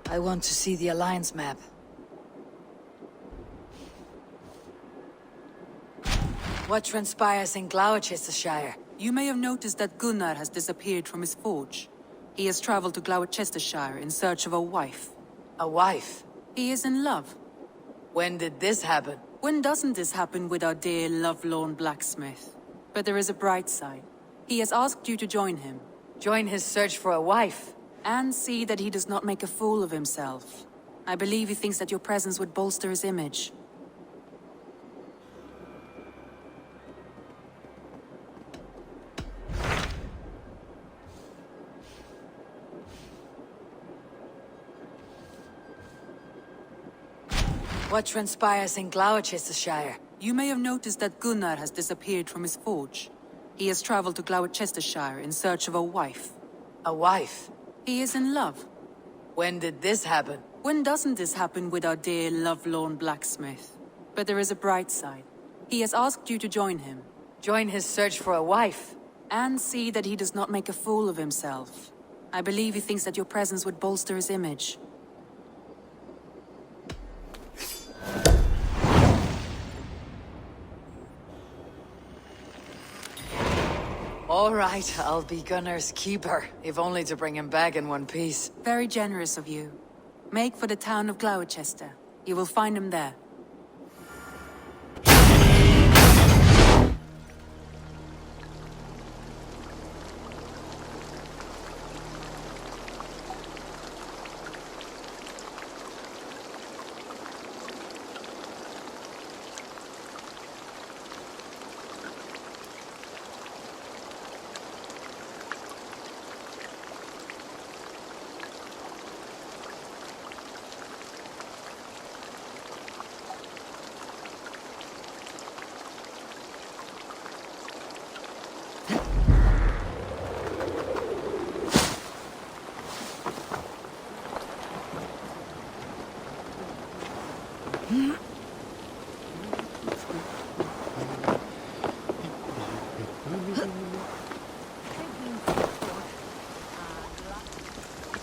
I want to see the Alliance map. What transpires in Gloucestershire? You may have noticed that Gunnar has disappeared from his forge. He has traveled to Gloucestershire in search of a wife. A wife? He is in love. When did this happen? When doesn't this happen with our dear lovelorn blacksmith? But there is a bright side. He has asked you to join him. Join his search for a wife? And see that he does not make a fool of himself. I believe he thinks that your presence would bolster his image. What transpires in Gloucestershire? You may have noticed that Gunnar has disappeared from his forge. He has traveled to Gloucestershire in search of a wife. A wife? He is in love. When did this happen? When doesn't this happen with our dear lovelorn blacksmith? But there is a bright side. He has asked you to join him. Join his search for a wife? And see that he does not make a fool of himself. I believe he thinks that your presence would bolster his image. All right, I'll be Gunnar's keeper, if only to bring him back in one piece. Very generous of you. Make for the town of Glowecestre. You will find him there.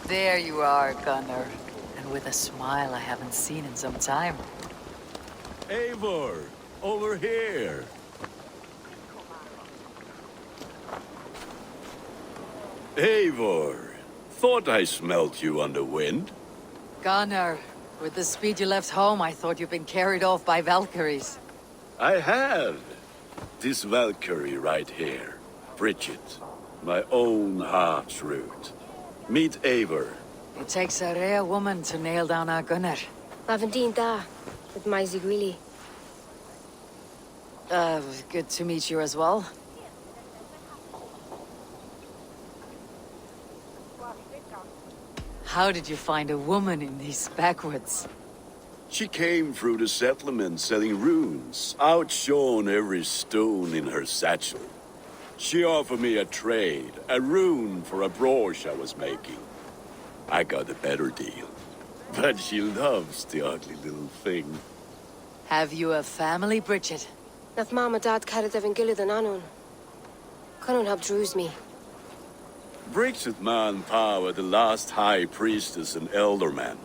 There you are, Gunnar. And with a smile I haven't seen in some time. Eivor, over here. Eivor, thought I smelt you on the wind. Gunnar, with the speed you left home, I thought you'd been carried off by Valkyries. I have. This Valkyrie right here. Bridget, my own heart's root. Meet Eivor. It takes a rare woman to nail down our Gunnar. Lavendine da, with Maisy Greeley. Good to meet you as well. How did you find a woman in these backwoods? She came through the settlement selling runes, outshone every stone in her satchel. She offered me a trade, a rune for a brooch I was making. I got a better deal. But she loves the ugly little thing. Have you a family, Bridget? Nath Mama Dad carried Evan Gillid and Anun. Cannon helped druise me. Bridget Man Power, the last high priestess and elderman.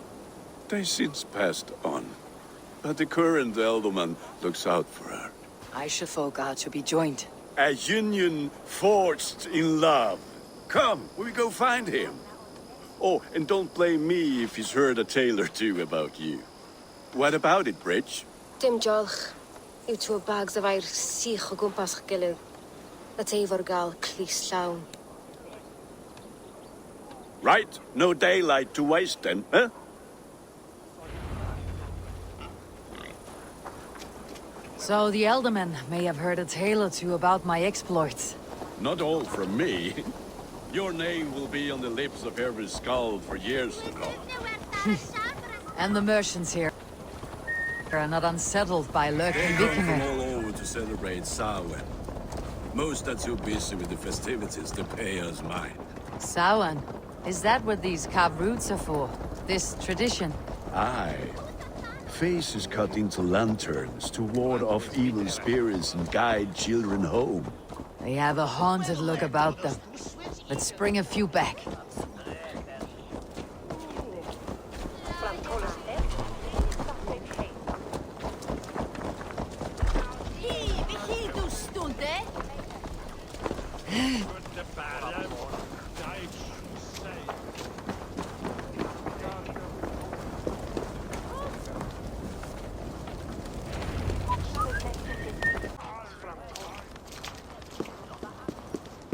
They since passed on. But the current elderman looks out for her. I should forgot to be joined. A union forged in love. Come, we go find him. Oh, and don't blame me if he's heard a tale or two about you. What about it, Bridge? Dim Jolch. You two bags of air sich o gwmpas gilydd. That Eivor gal clis llawn. Right, no daylight to waste then, huh? So the Elderman may have heard a tale or two about my exploits. Not all from me. Your name will be on the lips of every skull for years to come. And the merchants here are not unsettled by lurking They come from Vikinger. all over to celebrate Samhain. Most are too busy with the festivities to pay us mind. Samhain? Is that what these carved roots are for? This tradition? Aye. Faces cut into lanterns to ward off evil spirits and guide children home. They have a haunted look about them. Let's bring a few back.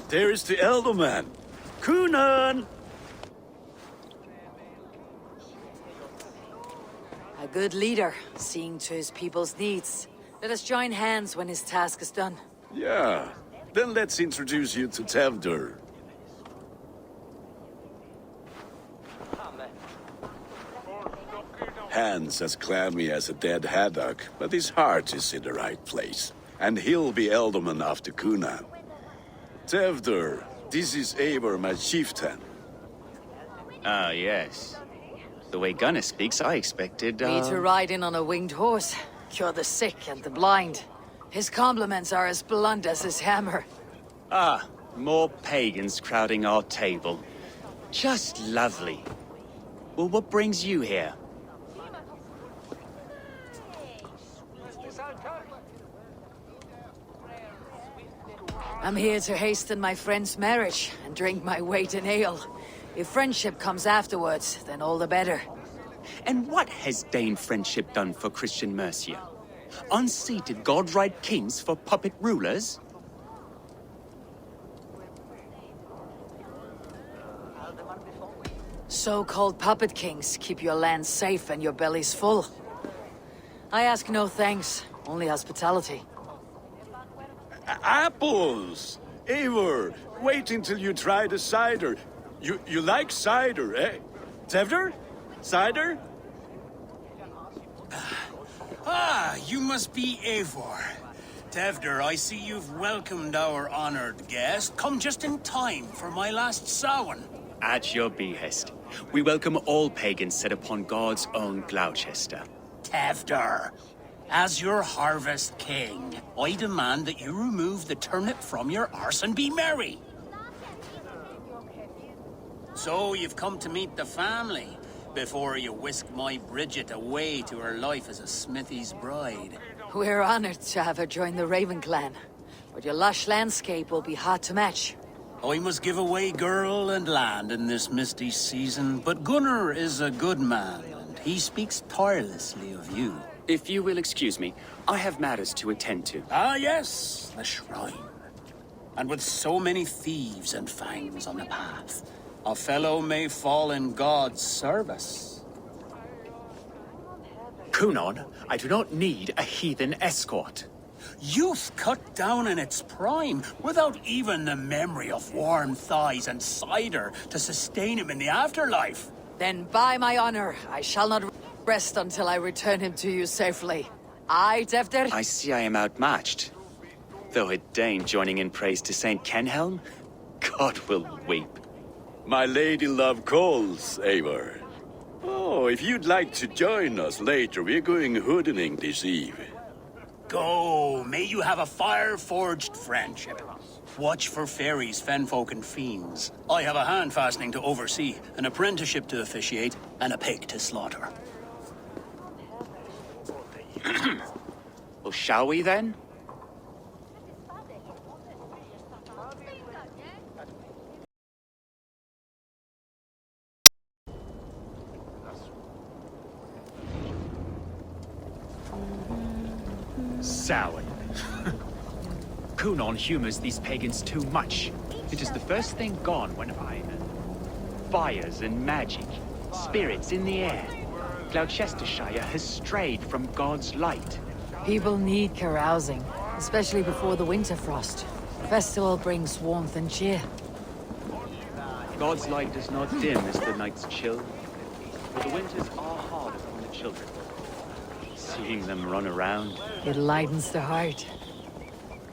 There is the elder man. Kunan! A good leader, seeing to his people's needs. Let us join hands when his task is done. Yeah. Then let's introduce you to Tevder. Hands as clammy as a dead haddock, but his heart is in the right place. And he'll be Elderman after Kunan. Tevder, this is Eivor, my chieftain. Ah, yes. The way Gunnar speaks, I expected, Me to ride in on a winged horse, cure the sick and the blind. His compliments are as blunt as his hammer. Ah, more pagans crowding our table. Just lovely. Well, what brings you here? I'm here to hasten my friend's marriage and drink my weight in ale. If friendship comes afterwards, then all the better. And what has Dane friendship done for Christian Mercia? Unseated god-right kings for puppet rulers? So-called puppet kings keep your lands safe and your bellies full. I ask no thanks, only hospitality. Apples! Eivor, wait until you try the cider. You like cider, eh? Tevder? Cider? Ah, you must be Eivor. Tevder, I see you've welcomed our honored guest. Come just in time for my last Samhain. At your behest. We welcome all pagans set upon God's own Glowecestre. Tevder, as your harvest king, I demand that you remove the turnip from your arse and be merry. So you've come to meet the family before you whisk my Bridget away to her life as a smithy's bride. We're honored to have her join the Raven clan, but your lush landscape will be hard to match. I must give away girl and land in this misty season, but Gunnar is a good man, and he speaks tirelessly of you. If you will excuse me, I have matters to attend to. Ah, yes, the shrine. And with so many thieves and fangs on the path, a fellow may fall in God's service. Kunan, I do not need a heathen escort. Youth cut down in its prime, without even the memory of warm thighs and cider to sustain him in the afterlife. Then by my honor, I shall not rest until I return him to you safely. Aye, Tevder? I see I am outmatched. Though a Dane joining in praise to Saint Kenhelm, God will weep. My lady love calls, Eivor. Oh, if you'd like to join us later, we're going hoodening this eve. Go, may you have a fire-forged friendship. Watch for fairies, fenfolk, and fiends. I have a hand fastening to oversee, an apprenticeship to officiate, and a pig to slaughter. Well, shall we then? Samhain. Kunan humors these pagans too much. It is the first thing gone when fires and magic, spirits in the air. Gloucestershire has strayed from God's light. People need carousing, especially before the winter frost. Festival brings warmth and cheer. God's light does not dim as the nights chill, for the winters are hard upon the children. Seeing them run around, It lightens the heart.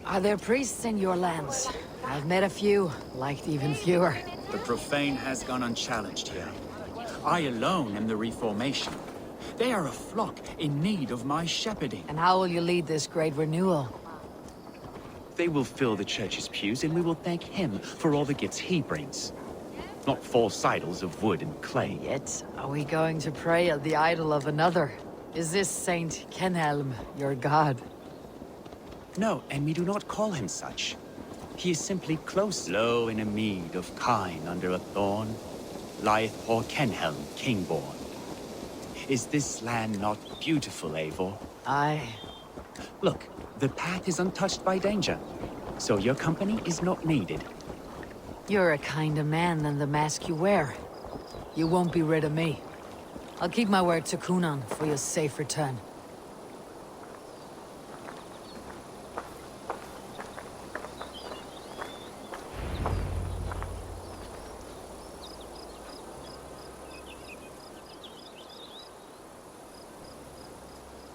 Are there priests in your lands? I've met a few, liked even fewer. The profane has gone unchallenged here. I alone am the reformation. They are a flock in need of my shepherding. And how will you lead this great renewal? they will fill the church's pews, and we will thank him for all the gifts he brings. Not false idols of wood and clay. Yet, are we going to pray at the idol of another? Is this Saint Kenhelm your god? No, and we do not call him such. He is simply close. Low in a mead of kine under a thorn, lieth poor Kenhelm, king-born. Is this land not beautiful, Eivor? Aye. Look, the path is untouched by danger, so your company is not needed. You're a kinder man than the mask you wear. You won't be rid of me. I'll keep my word to Kunan for your safe return.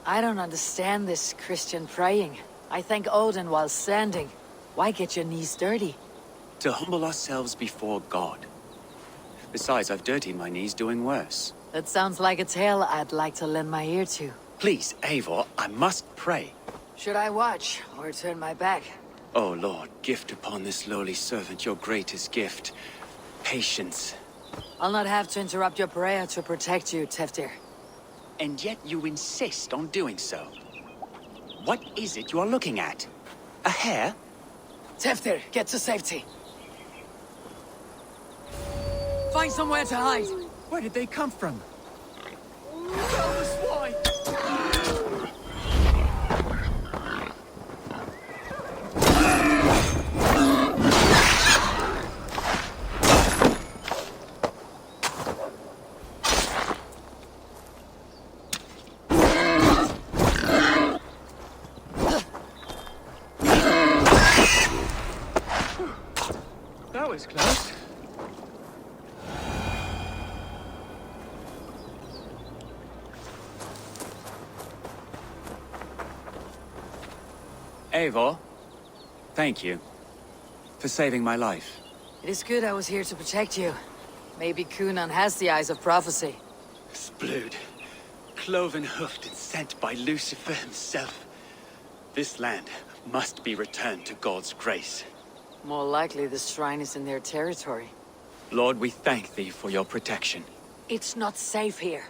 I don't understand this Christian praying. I thank Odin while standing. Why get your knees dirty? To humble ourselves before God. Besides, I've dirtied my knees doing worse. That sounds like a tale I'd like to lend my ear to. Please, Eivor, I must pray. Should I watch, or turn my back? Oh Lord, gift upon this lowly servant your greatest gift. Patience. I'll not have to interrupt your prayer to protect you, Teftir. And yet you insist on doing so. What is it you are looking at? A hare? Teftir, get to safety. Find somewhere to hide. Where did they come from? That was close. Eivor, thank you for saving my life. It is good I was here to protect you. Maybe Kunan has the eyes of prophecy. Splood, cloven-hoofed and sent by Lucifer himself. This land must be returned to God's grace. More likely the shrine is in their territory. Lord, we thank thee for your protection. It's not safe here.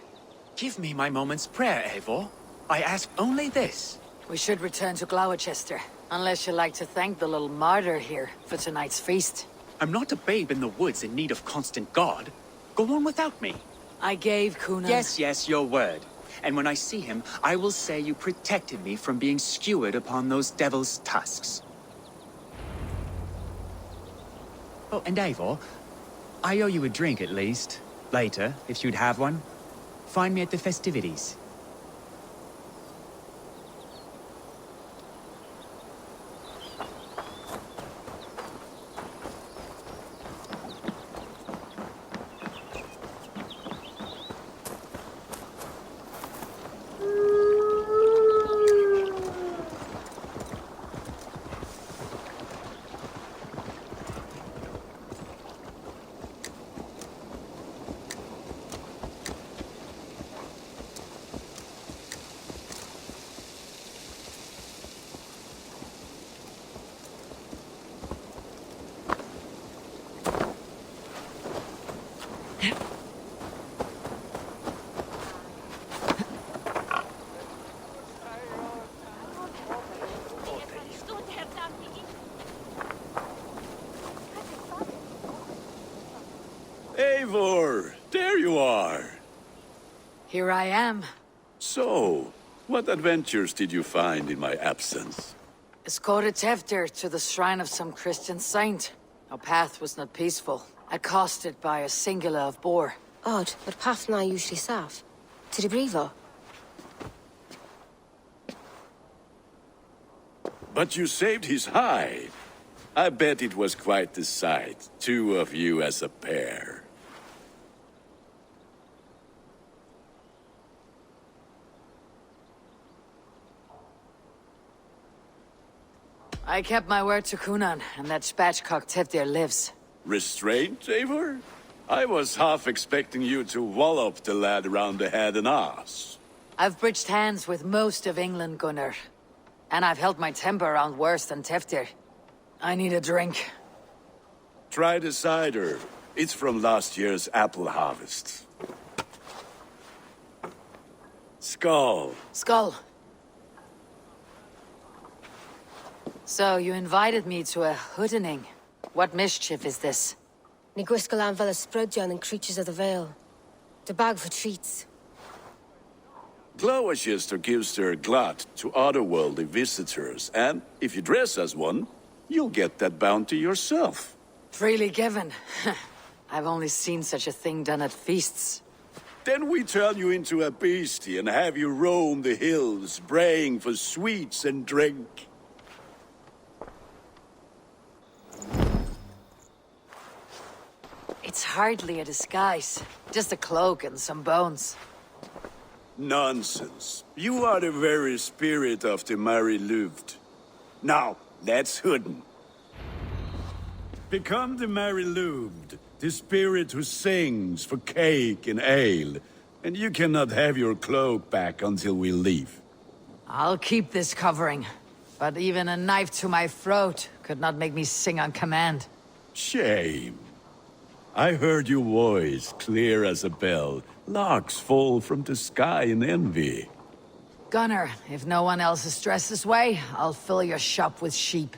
Give me my moment's prayer, Eivor. I ask only this. We should return to Glowecestre, unless you like to thank the little martyr here for tonight's feast. I'm not a babe in the woods in need of constant guard. Go on without me. I gave Kunan... Yes, your word. And when I see him, I will say you protected me from being skewered upon those devil's tusks. Oh, and Eivor, I owe you a drink at least. Later, if you'd have one. Find me at the festivities. Eivor, there you are. Here I am. So, what adventures did you find in my absence? Escorted Teftir to the shrine of some Christian saint. Our path was not peaceful, accosted by a singular of boar. Odd, but path na usually safe. To the Brevo. But you saved his hide. I bet it was quite the sight, two of you as a pair. I kept my word to Kunan, and that spatchcock Teftir lives. Restraint, Eivor? I was half expecting you to wallop the lad around the head and ass. I've bridged hands with most of England, Gunnar. And I've held my temper around worse than Teftir. I need a drink. Try the cider. It's from last year's apple harvest. Skull. Skull. So, you invited me to a hoodening. What mischief is this? Ní gwisgo an fel ysbrydion and creatures of the Vale. The bag for treats. Glowecestre gives their glut to otherworldly visitors, and if you dress as one, you'll get that bounty yourself. Freely given. I've only seen such a thing done at feasts. Then we turn you into a beastie and have you roam the hills, braying for sweets and drink. It's hardly a disguise. Just a cloak and some bones. Nonsense. You are the very spirit of the Mary Louved. Now, let's hoodin. Become the Mary Louved, the spirit who sings for cake and ale, and you cannot have your cloak back until we leave. I'll keep this covering, but even a knife to my throat could not make me sing on command. Shame. I heard your voice clear as a bell. Larks fall from the sky in envy. Gunner, if no one else is dressed this way, I'll fill your shop with sheep.